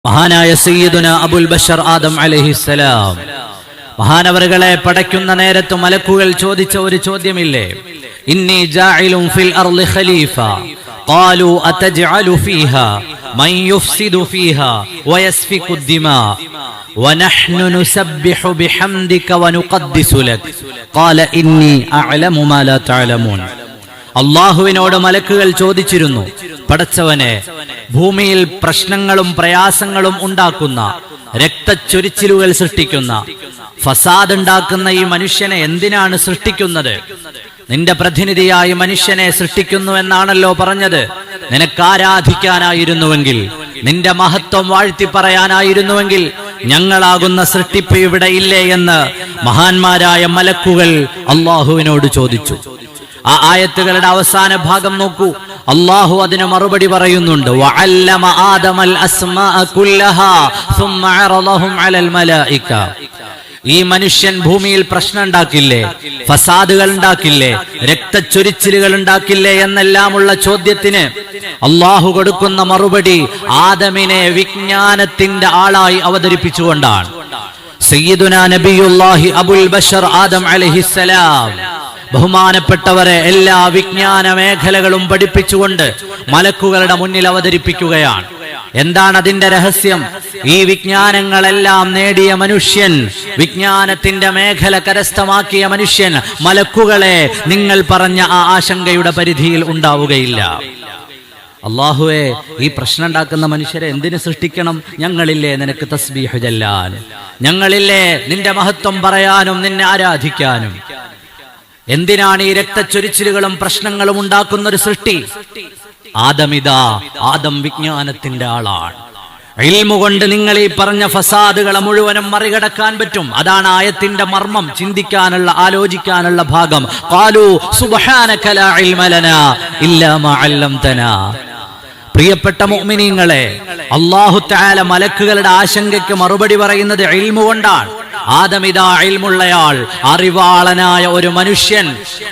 മഹാനായ സയ്യിദുന അബുൽ ബശർ ആദം അലൈഹിസ്സലാം മഹാനവറുകളെ പടയ്ക്കുന്ന നേരത്ത് മലക്കുകൾ ചോദിച്ച ഒരു ചോദ്യമില്ലേ? ഇന്നി ജാഇലുൻ ഫിൽ അർളി ഖലീഫ ഖാലു അതജ്അലു ഫീഹാ മൻ യുഫ്സിദു ഫീഹാ വയസ്ഫികു ദിമാ വനഹ്നു നുസബ്ബിഹു ബിഹംദിക വനുഖദ്ദിസു ലക ഖാല ഇന്നി അഅലമു മാ ലാ തഅലമൂൻ. അല്ലാഹുവിനോട് മലക്കുകൾ ചോദിച്ചിരുന്നു, പടച്ചവനെ, ഭൂമിയിൽ പ്രശ്നങ്ങളും പ്രയാസങ്ങളും ഉണ്ടാക്കുന്ന, രക്തച്ചൊരിച്ചിലുകൾ സൃഷ്ടിക്കുന്ന, ഫസാദ് ഉണ്ടാക്കുന്ന ഈ മനുഷ്യനെ എന്തിനാണ് സൃഷ്ടിക്കുന്നത്? നിന്റെ പ്രതിനിധിയായി മനുഷ്യനെ സൃഷ്ടിക്കുന്നു എന്നാണല്ലോ പറഞ്ഞത്. നിനക്ക് ആരാധിക്കാനായിരുന്നുവെങ്കിൽ, നിന്റെ മഹത്വം വാഴ്ത്തി പറയാനായിരുന്നുവെങ്കിൽ ഞങ്ങളാകുന്ന സൃഷ്ടിപ്പ് ഇവിടെ ഇല്ലേ എന്ന് മഹാന്മാരായ മലക്കുകൾ അല്ലാഹുവിനോട് ചോദിച്ചു. ആ ആയത്തുകളുടെ അവസാന ഭാഗം നോക്കൂ. അല്ലാഹു അതിന് മറുപടി പറയുന്നുണ്ട്. വഅല്ലമ ആദമൽ അസ്മാഅ കുല്ലഹാ സുമ്മ അറളഹും അലൽ മലായിക. ഈ മനുഷ്യൻ ഭൂമിയിൽ പ്രശ്നം ഉണ്ടാക്കില്ലേ, ഫസാദുകൾ ഉണ്ടാക്കില്ലേ, രക്തച്ചൊരിച്ചിലുകൾ ഉണ്ടാക്കില്ലേ എന്നെല്ലാമുള്ള ചോദ്യത്തിന് അല്ലാഹു കൊടുക്കുന്ന മറുപടി ആദമിനെ വിജ്ഞാനത്തിന്റെ ആളായി അവതരിപ്പിച്ചുകൊണ്ടാണ്. സയ്യിദുനാ നബിയുല്ലാഹി അബുൽ ബശർ ആദം അലൈഹിസ്സലാം ബഹുമാനപ്പെട്ടവരെ എല്ലാ വിജ്ഞാന മേഖലകളും പഠിപ്പിച്ചുകൊണ്ട് മലക്കുകളുടെ മുന്നിൽ അവതരിപ്പിക്കുകയാണ്. എന്താണ് അതിന്റെ രഹസ്യം? ഈ വിജ്ഞാനങ്ങളെല്ലാം നേടിയ മനുഷ്യൻ, വിജ്ഞാനത്തിന്റെ മേഖല കരസ്ഥമാക്കിയ മനുഷ്യൻ മലക്കുകളെ നിങ്ങൾ പറഞ്ഞ ആ ആശങ്കയുടെ പരിധിയിൽ ഉണ്ടാവുകയില്ല. അല്ലാഹുവേ, ഈ പ്രശ്നം ഉണ്ടാക്കുന്ന മനുഷ്യരെ എന്തിനു സൃഷ്ടിക്കണം? ഞങ്ങളില്ലേ നിനക്ക് തസ്ബീഹ് ചൊല്ലാൻ, ഞങ്ങളില്ലേ നിന്റെ മഹത്വം പറയാനും നിന്നെ ആരാധിക്കാനും. എന്തിനാണ് ഈ രക്തച്ചൊരിച്ചിലുകളും പ്രശ്നങ്ങളും ഉണ്ടാക്കുന്ന ഒരു സൃഷ്ടി? ആദം വിജ്ഞാനത്തിന്റെ ആളാണ്. ഇൽമു കൊണ്ട് നിങ്ങൾ ഈ പറഞ്ഞ ഫസാദുകളെ മുഴുവനും മറികടക്കാൻ പറ്റും. അതാണ് ആയത്തിന്റെ മർമ്മം, ചിന്തിക്കാനുള്ള, ആലോചിക്കാനുള്ള ഭാഗം. ഖാലൂ സുബ്ഹാനക ലാ ഇൽമ ലനാ ഇല്ലാ മാ അല്ലംതനാ. പ്രിയപ്പെട്ട മുഅ്മിനീങ്ങളെ, അല്ലാഹു തആല മലക്കുകളുടെ ആശങ്കയ്ക്ക് മറുപടി പറയുന്നത് ഇൽമു കൊണ്ടാണ്. ആദമിതാ ഇൽമുള്ളയാൾ, അറിവാളനായ ഒരു മനുഷ്യൻ,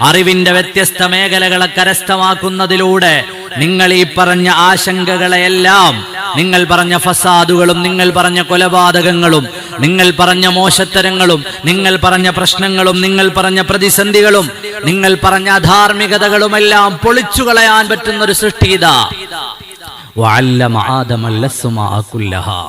അറിവിന്റെ വ്യത്യസ്ത മേഖലകളെ കരസ്ഥമാക്കുന്നതിലൂടെ നിങ്ങൾ ഈ പറഞ്ഞ ആശങ്കകളെയെല്ലാം, നിങ്ങൾ പറഞ്ഞ ഫസാദുകളും, നിങ്ങൾ പറഞ്ഞ കൊലപാതകങ്ങളും, നിങ്ങൾ പറഞ്ഞ മോശത്തരങ്ങളും, നിങ്ങൾ പറഞ്ഞ പ്രശ്നങ്ങളും, നിങ്ങൾ പറഞ്ഞ പ്രതിസന്ധികളും, നിങ്ങൾ പറഞ്ഞ അധാർമികതകളുമെല്ലാം പൊളിച്ചു കളയാൻ പറ്റുന്ന ഒരു സൃഷ്ടി ഇതാ. വഅല്ലമ ആദമൽ അസ്മാഅ കുല്ലഹാ.